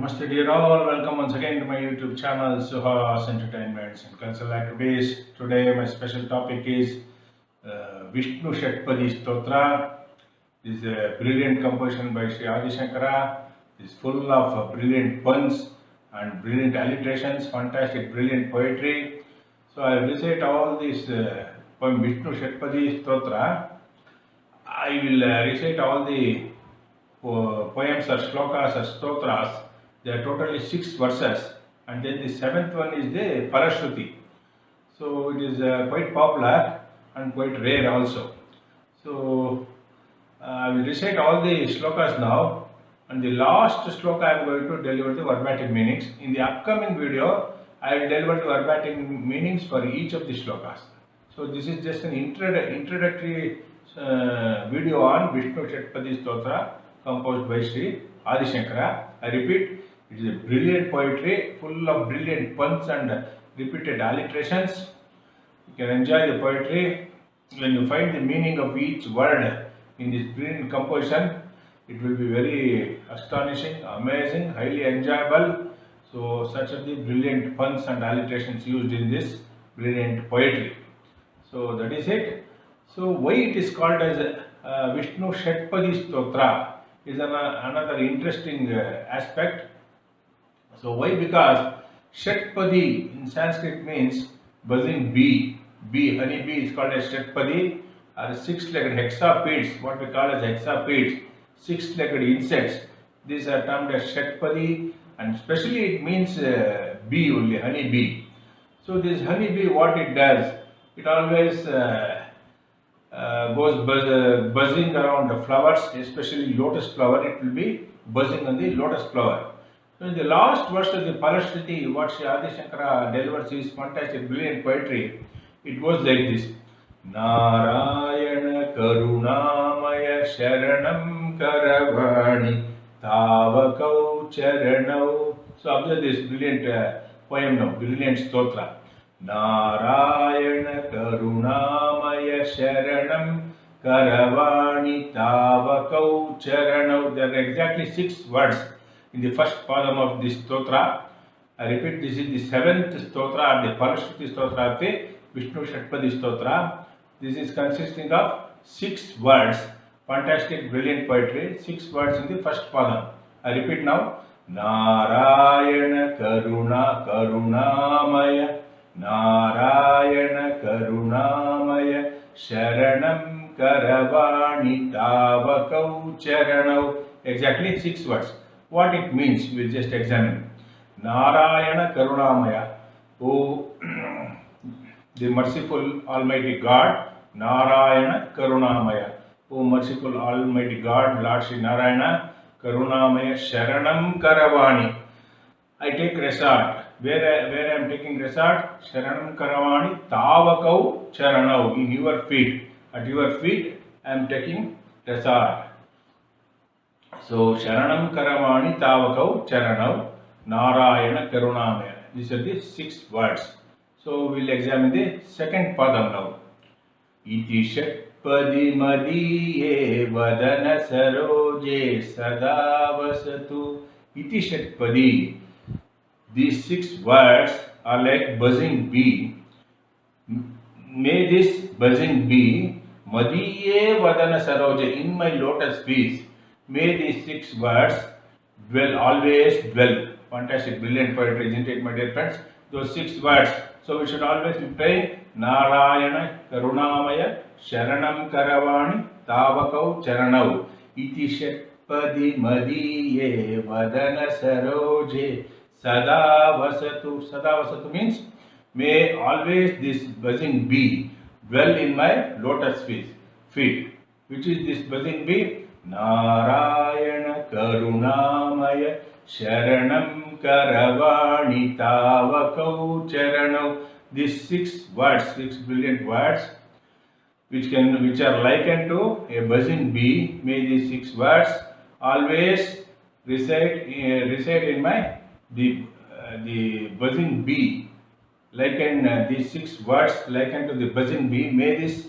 Namaste dear all, welcome once again to my YouTube channel Suhas Entertainments and Cultural Activities. Today my special topic is Vishnu Shatpadi Stotra. This is a brilliant composition by Sri Adi Shankara. It is full of brilliant puns and brilliant alliterations, fantastic brilliant poetry. So I will recite all these poem Vishnu Shatpadi Stotra. I will recite all the poems or shlokas or stotras. There are totally 6 verses, and then the seventh one is the Parashruti. So it is quite popular and quite rare also. So I will recite all the shlokas now, and the last shloka I am going to deliver the verbatim meanings. In the upcoming video, I will deliver the verbatim meanings for each of the shlokas. So this is just an introductory video on Vishnu Shatpadi Stotra composed by Sri Adi Shankara. I repeat, it is a brilliant poetry full of brilliant puns and repeated alliterations. You can enjoy the poetry. When you find the meaning of each word in this brilliant composition, it will be very astonishing, amazing, highly enjoyable. So such are the brilliant puns and alliterations used in this brilliant poetry. So that is it. So why it is called as Vishnu Shatpadi Stotra is another interesting aspect. So why? Because Shatpadi in Sanskrit means buzzing bee. Bee, honey bee is called as Shatpadi, or six-legged hexapods, what we call as hexapods, six-legged insects. These are termed as Shatpadi, and especially it means bee only, honey bee. So this honey bee, what it does, it always goes buzzing around the flowers, especially lotus flower. It will be buzzing on the lotus flower. So in the last verse of the Parashruti, what Sri Adi Shankara delivers is fantastic, brilliant poetry. It goes like this: Narayana Karunamaya Sharanam Karavani Tavakau Charanau. So observe this brilliant poem now, brilliant stotra. Narayana Karunamaya Sharanam Karavani Tavakau Charanau. There are exactly 6 words in the first padam of this stotra. I repeat, this is the 7th stotra of the Parashruti stotra of the Vishnu Shatpadi stotra. This is consisting of 6 words. Fantastic, brilliant poetry. 6 words in the first padam. I repeat now. Narayana Karunamaya Narayana Karunamaya Sharanam Karavani Tavakau Charanau. Exactly 6 words. What it means, we will just examine. Narayana Karunamaya, oh the merciful Almighty God. Narayana Karunamaya, oh merciful Almighty God, Lord Sri Narayana. Karunamaya Sharanam Karavani, I take resort. Where I am taking resort? Sharanam Karavani Tavakau Charanau, in your feet. At your feet I am taking resort. So Sharanam Karavani Tavakau Charanau Narayana Karunamaya. These are the 6 words. So we will examine the second padam now. Iti Shatpadi Madiye Vadana Saroje Sadavasatu. Iti Shatpadi. These 6 words are like buzzing bee. May this buzzing bee Madiye Vadana Saroje, in my lotus feet. May these 6 words dwell, always dwell. Fantastic, brilliant poetry, isn't it, my dear friends? Those 6 words. So we should always be praying Narayana Karunamaya Sharanam Karavani Tavakau Charanau Iti Shatpadi Madiye Vadana Saroje Sadavasatu. Sadavasatu means may always this buzzing bee dwell in my lotus feet. Which is this buzzing bee? Narayana Karunamaya Sharanam Karavani Tavakau Charanau. These 6 words, 6 brilliant words, which are likened to a buzzing bee. May these 6 words always reside in my the buzzing bee. Liken these 6 words likened to the buzzing bee. May this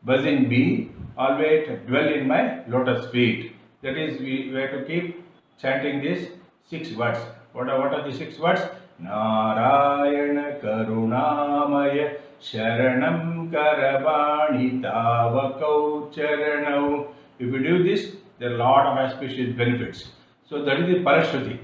buzzing bee always dwell in my lotus feet. That is, we have to keep chanting these 6 words. What are the 6 words? Narayana Karunamaya Sharanam Karavani Tavakau Charanau. If you do this, there are a lot of auspicious benefits. So that is the Parashruti.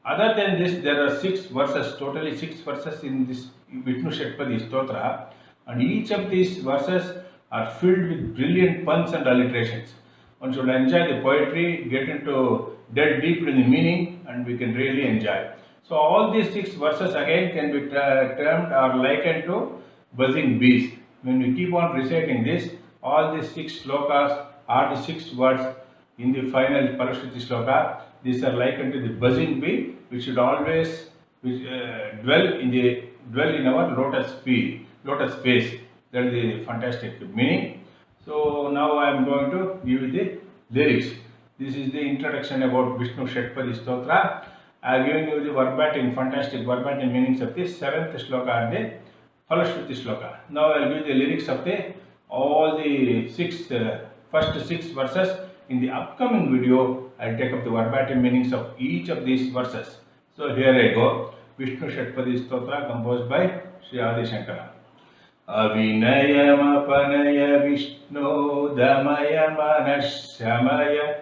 Other than this, there are 6 verses, totally 6 verses in this Vishnu Shatpadi Stotra, and each of these verses are filled with brilliant puns and alliterations. One should enjoy the poetry, get into delve deep in the meaning, and we can really enjoy. So all these 6 verses again can be termed or likened to buzzing bees. When we keep on reciting this, all these 6 slokas are the 6 words in the final Parashruti sloka. These are likened to the buzzing bee, which should always dwell in our lotus face. That is the fantastic meaning. So now I am going to give you the lyrics. This is the introduction about Vishnu Shatpadi Stotra. I have given you the fantastic verbatim meanings of the 7th sloka and the Falashruti sloka. Now I will give the lyrics of all the first 6 verses. In the upcoming video, I will take up the verbatim meanings of each of these verses. So here I go. Vishnu Shatpadi Stotra composed by Sri Adi Shankara. Avinayamapanaya Vishnu Damaya Manashamaya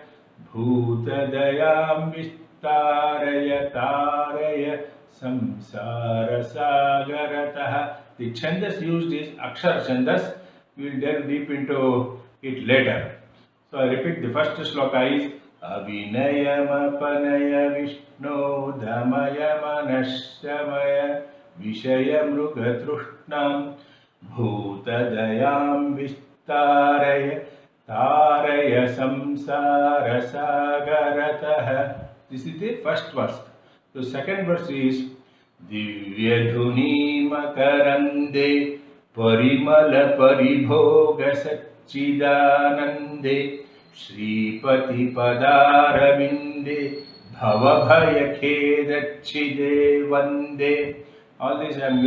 Bhutadayam Vistaraya Taraya Samsara Sagarataha. The chandas used is Akshara chandas. We will delve deep into it later. So I repeat, the first sloka is Avinayamapanaya Vishnu Damaya Manashamaya Vishaya Mrugatrushnam Bhutadayam Vistaraya Taraya Samsara Sagarataha. This is the first verse. The second verse is Divyadhuni Makarande Parimala Paribhoga Satchidanande Shripati Padaravinde Bhavabhaya Khedachide Vande. All this I am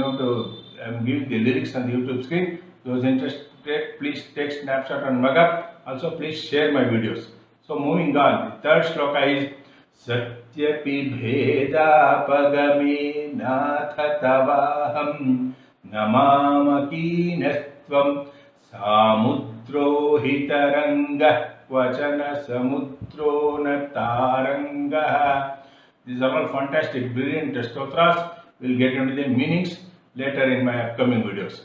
giving the lyrics on the YouTube screen. Those interested, please take snapshot and mug up. Also, please share my videos. So, moving on, the third sloka is Satyapi Bheda Pagame Natha Tavaham Namamakinastvam Samudro Hitaranga Vachana Samudro Nataranga. These are all fantastic, brilliant stotras. We'll get into the meanings later in my upcoming videos.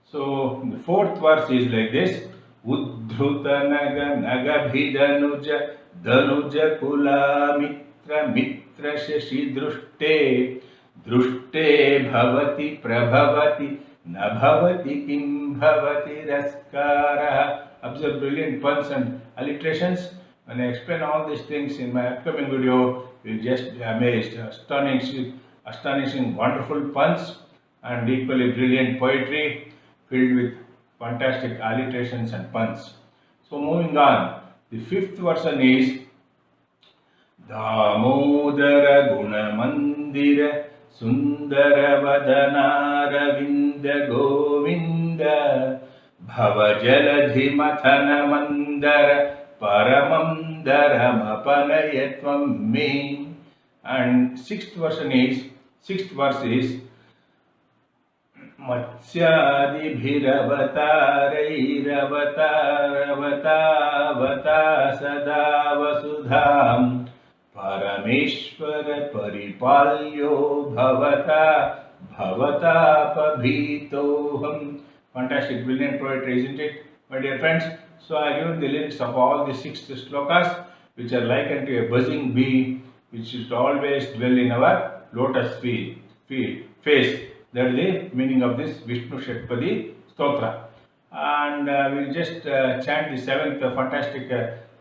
So the fourth verse is like this: Uddhuta Naga Bhidanuja Danuja Kula Mitra Shashi Drushte Bhavati Prabhavati Nabhavati Kim Bhavati Raskara. Observe brilliant puns and alliterations. When I explain all these things in my upcoming video, you'll just be amazed. Astonishing, wonderful puns and equally brilliant poetry filled with fantastic alliterations and puns. So moving on, the fifth version is Damodara Gunamandira Sundara Vadanaravinda Govinda Bhavajaladhi Mathana Mandara Paramandara Mapanayatvam Me. And sixth verse is Matsyadi Bhiravataravataravata Sada Vasudham Parameshwara Paripalyo Bhavata Pabhitoham. Fantastic, brilliant poetry, isn't it, my dear friends? So I give the lyrics of all the 6 slokas, which are likened to a buzzing bee, which is always dwell in our lotus face. That is the meaning of this Vishnu Shatpadi Stotra. And we'll just chant the 7th fantastic,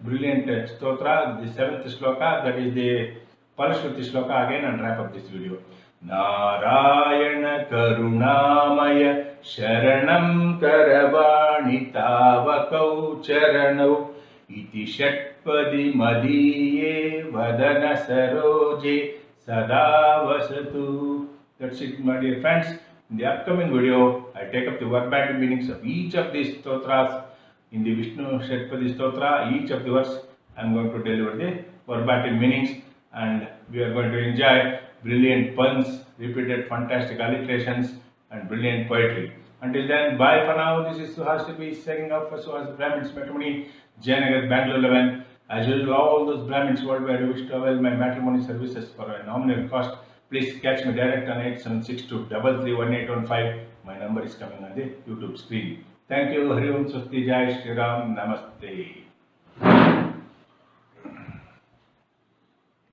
brilliant Stotra, the 7th sloka, that is the Parashruti sloka again, and wrap up this video. Narayana Karunamaya Sharanam Karavani Tavakau Charanau Iti Shatpadi Madiye Vadana Saroje Sada Vasatu. That's it, my dear friends. In the upcoming video, I take up the verbatim meanings of each of these stotras. In the Vishnu Shatpadi Stotra, each of the verse, I am going to deliver the verbatim meanings. and we are going to enjoy brilliant puns, repeated fantastic alliterations, and brilliant poetry. Until then, bye for now. This is Suhas Tibi signing off for Suhas Brahmins Matrimony, Jayanagar, Bangalore 11. As usual, all those Brahmins worldwide who wish to avail my matrimony services for a nominal cost, please catch me direct on 8762331815. My number is coming on the YouTube screen. Thank you. Hari Om Swasti Jai Shri Ram. Namaste.